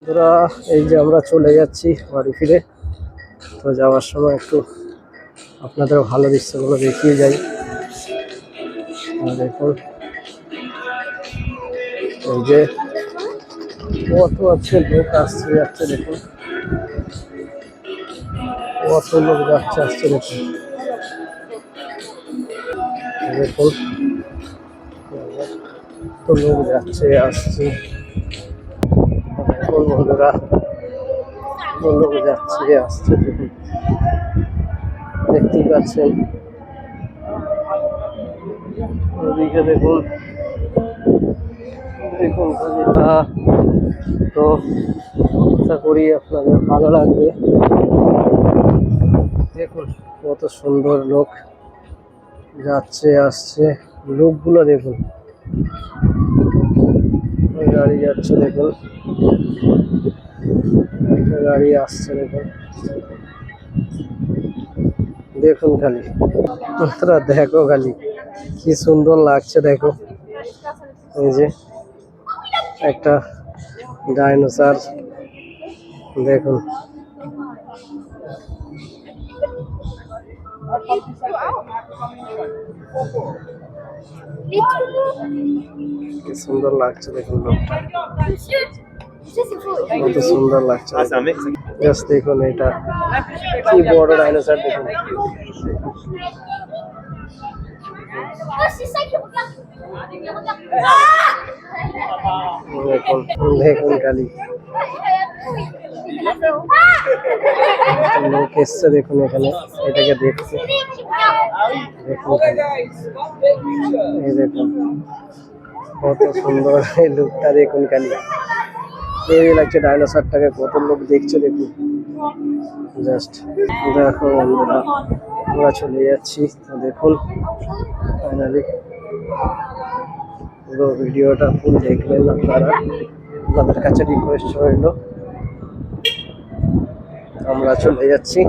বন্ধুরা, এই যে আমরা চলে যাচ্ছি বাড়ি ফিরে। তো যাওয়ার সময় একটু আপনাদের ভালো দৃশ্যগুলো দেখিয়ে যাই। দেখুন এই যে কত আছে লোক আসছে যাচ্ছে, দেখুন কত লোক যাচ্ছে আসছে, দেখুন দেখুন কত লোক যাচ্ছে আসছে। দেখুন বন্ধুরা, কত লোক যাচ্ছে আসছে, দেখুন দেখতেই পাচ্ছেন। ওদিকে দেখুন দেখুন তো আশা করি আপনাদের ভালো লাগবে। দেখুন কত সুন্দর লোক যাচ্ছে আসছে, লোকগুলো দেখুন, গাড়ি যাচ্ছে দেখুন, গাড়ি আসছে দেখুন, দেখুন খালি তোরা দেখো খালি কি সুন্দর লাগছে। দেখো এই যে একটা ডাইনোসর, দেখুন কি সুন্দর লাগছে, দেখুন লোকটা কত সুন্দর লাগছে। জাস্ট দেখুন এটা কি বড় ডাইনোসর, দেখুন দেখুন দেখুন খালি লোক এসছে, দেখুন এখানে এটাকে দেখছে, দেখুন এই দেখুন কত সুন্দর এই লোকটা, দেখুন খালি এই লাগছে ডাইনোসরটাকে, কত লোক দেখছে দেখুন। জাস্ট দেখো বন্ধুরা, আমরা চলে যাচ্ছি। তো দেখুন ফাইনালি পুরো ভিডিওটা ফুল দেখলেন আপনারা, আপনাদের কাছে রিকোয়েস্ট রইল। আমরা চলে যাচ্ছি,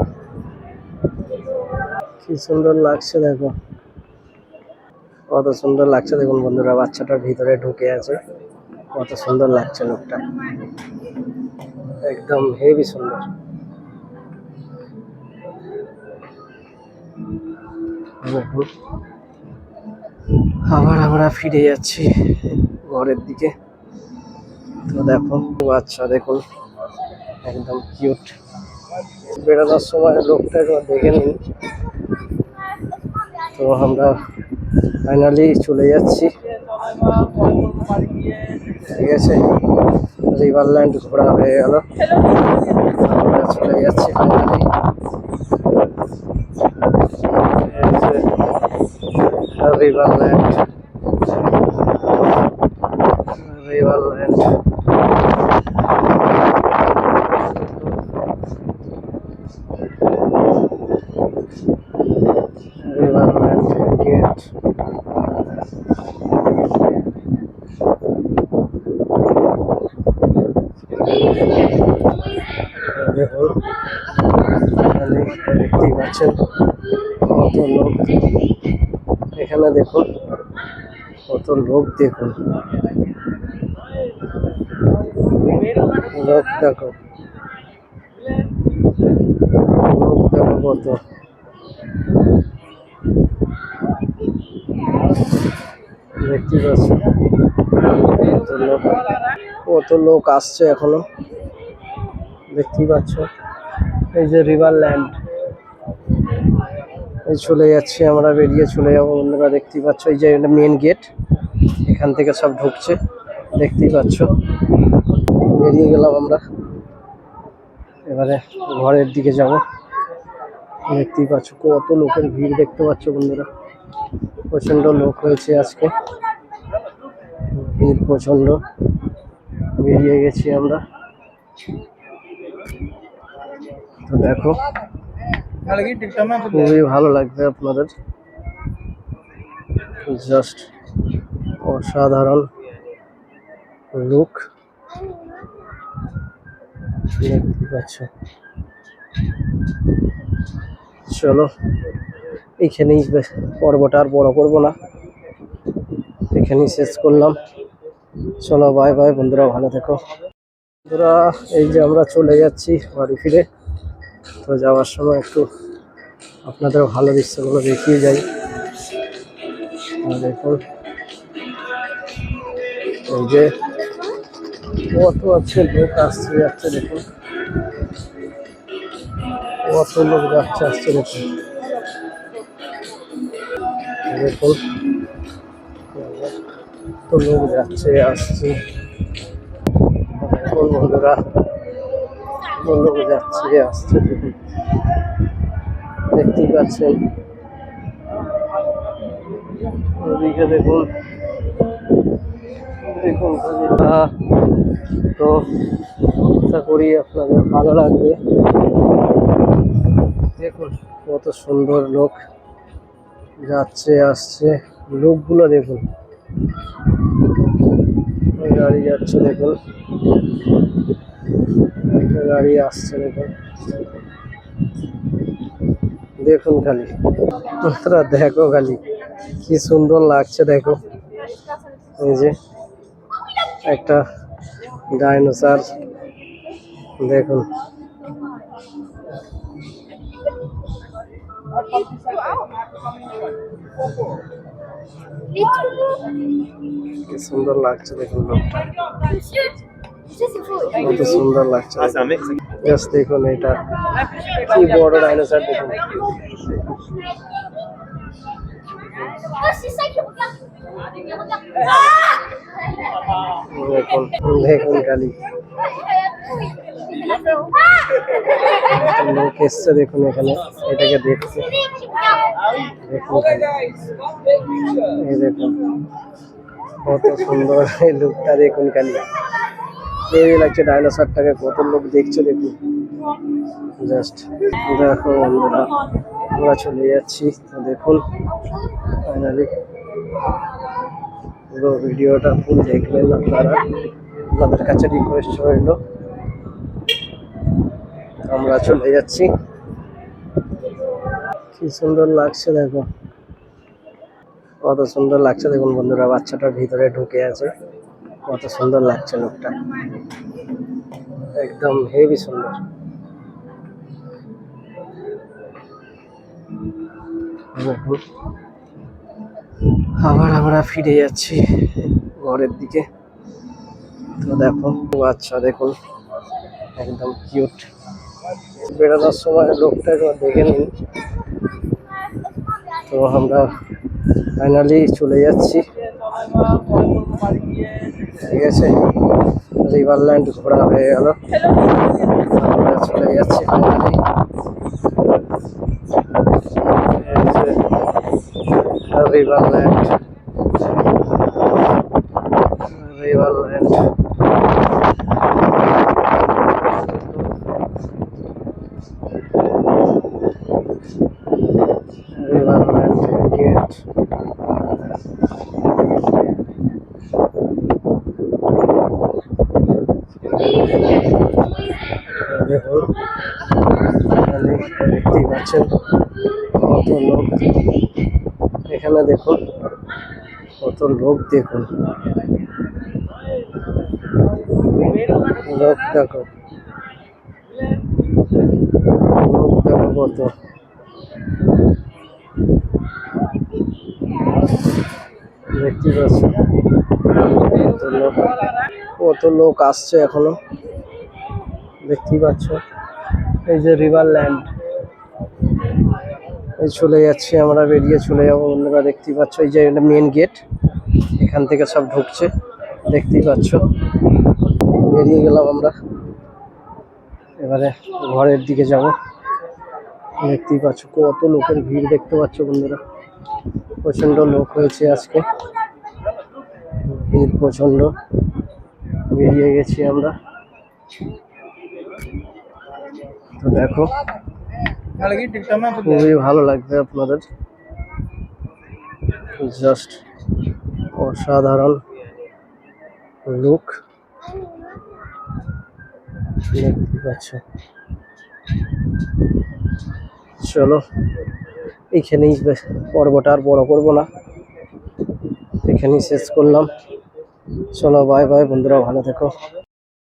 কি সুন্দর লাগছে দেখো, কত সুন্দর লাগছে দেখুন বন্ধুরা। বাচ্চাটার ভিতরে ঢুকে আছে, কত সুন্দর লাগছে লোকটা, একদম হেভি সুন্দর। আবার আমরা ফিরে যাচ্ছি ঘরের দিকে। তো দেখো বাচ্চা দেখুন একদম কিউট। বেরোনোর সময় লোকটা একবার দেখে নিন। তো আমরা ফাইনালি চলে যাচ্ছি, ঠিক আছে, রিভারল্যান্ড ঘোরা হয়ে গেল। আমরা চলে যাচ্ছি ফাইনালি রিভারল্যান্ড। রিভারল্যান্ড রিভারল্যান্ড গেট। দেখুন দেখতেই পাচ্ছেন কত লোক এখানে, দেখুন কত লোক, দেখুন লোক দেখো, লোক দেখো কত, দেখতেই পাচ্ছেন কত লোক, কত লোক আসছে এখনো, দেখতেই পাচ্ছ। এই যে রিভারল্যান্ড, এই চলে যাচ্ছি আমরা, বেরিয়ে চলে যাবো বন্ধুরা। দেখতেই পাচ্ছ এই যে মেন গেট, এখান থেকে সব ঢুকছে, দেখতেই পাচ্ছ। বেরিয়ে গেলাম আমরা, এবারে ঘরের দিকে যাব। দেখতেই পাচ্ছ কত লোকের ভিড়, দেখতে পাচ্ছ বন্ধুরা, প্রচন্ড লোক হয়েছে আজকে, ভিড় প্রচন্ড। বেরিয়ে গেছি আমরা। তো দেখো খুবই ভালো লাগবে আপনাদের, জাস্ট অসাধারণ লুক, দেখতে পাচ্ছ। চলো এইখানেই পর্বটা আর বড় করবো না, এখানেই শেষ করলাম। চলো বাই বাই বন্ধুরা, ভালো থেকো। তোরা এই যে আমরা চলে যাচ্ছি বাড়ি ফিরে। তো যাওয়ার সময় একটু আপনাদের ভালো দৃশ্যগুলো দেখিয়ে যাই। দেখুন এই যে কত আছে লোক আসছে যাচ্ছে, দেখুন কত লোক যাচ্ছে আসছে, দেখুন দেখুন কত লোক যাচ্ছে আসছে, দেখুন বন্ধুরা কত লোক যাচ্ছে আসছে, দেখুন দেখতেই পাচ্ছেন। ওদিকে দেখুন দেখুন তো আশা করি আপনাদের ভালো লাগবে। দেখুন কত সুন্দর লোক যাচ্ছে আসছে, লোকগুলো দেখুন, গাড়ি যাচ্ছে দেখুন, গাড়ি আসছে দেখুন, দেখুন খালি তোরা দেখো খালি কি সুন্দর লাগছে। দেখো এই যে একটা ডাইনোসর, দেখুন কি সুন্দর লাগছে, দেখুন লোকটা কত সুন্দর লাগছে। জাস্ট দেখুন এটা কি বড় ডাইনোসর, দেখুন দেখুন দেখুন খালি লোক এসছে দেখুন এখানে, এটাকে দেখছে দেখুন এই দেখুন কত সুন্দর এই লোকটা, দেখুন খালি এই লাগছে ডাইনোসরটাকে, কত লোক দেখছে দেখুন। জাস্ট দেখো বন্ধুরা আমরা চলে যাচ্ছি। তো দেখুন ফাইনালি পুরো ভিডিওটা ফুল দেখলেন আপনারা, আপনাদের কাছে রিকোয়েস্ট রইল। আমরা চলে যাচ্ছি, কি সুন্দর লাগছে দেখো, কত সুন্দর লাগছে দেখুন বন্ধুরা। বাচ্চাটার ভিতরে ঢুকে আছে, কত সুন্দর লাগছে লোকটা, একদম হেভি সুন্দর। আবার আমরা ফিরে যাচ্ছি ঘরের দিকে। তো দেখো বাচ্চা দেখুন একদম কিউট। বেরোনোর সময় লোকটা দেখে নিন। তো আমরা ফাইনালি চলে যাচ্ছি, ঠিক আছে, রিভারল্যান্ড ঘোরা হয়ে গেল, আমরা চলে যাচ্ছি ফাইনালি। রিভারল্যান্ড রিভারল্যান্ড রিভারল্যান্ড গেট। দেখুন দেখতেই পাচ্ছেন কত লোক এখানে, দেখুন কত লোক, দেখুন লোক দেখো, লোক দেখো কত, দেখতে পাচ্ছ কত লোক, কত লোক আসছে এখনো, দেখতেই পাচ্ছ। এই যে রিভারল্যান্ড, এই চলে যাচ্ছি আমরা, বেরিয়ে চলে যাবো বন্ধুরা। দেখতেই পাচ্ছ এই যে এটা মেন গেট, এখান থেকে সব ঢুকছে, দেখতেই পাচ্ছ। বেরিয়ে গেলাম আমরা, এবারে ঘরের দিকে যাব। দেখতেই পাচ্ছ কত লোকের ভিড়, দেখতে পাচ্ছ বন্ধুরা, প্রচন্ড লোক হয়েছে আজকে, ভিড় প্রচন্ড। বেরিয়ে গেছি আমরা। তো দেখো খুবই ভালো লাগবে আপনাদের, জাস্ট অসাধারণ লুক, দেখতে পাচ্ছ। চলো এইখানেই পর্বটা আর বড় করবো না, এখানেই শেষ করলাম। চলো বাই বাই বন্ধুরা, ভালো থেকো।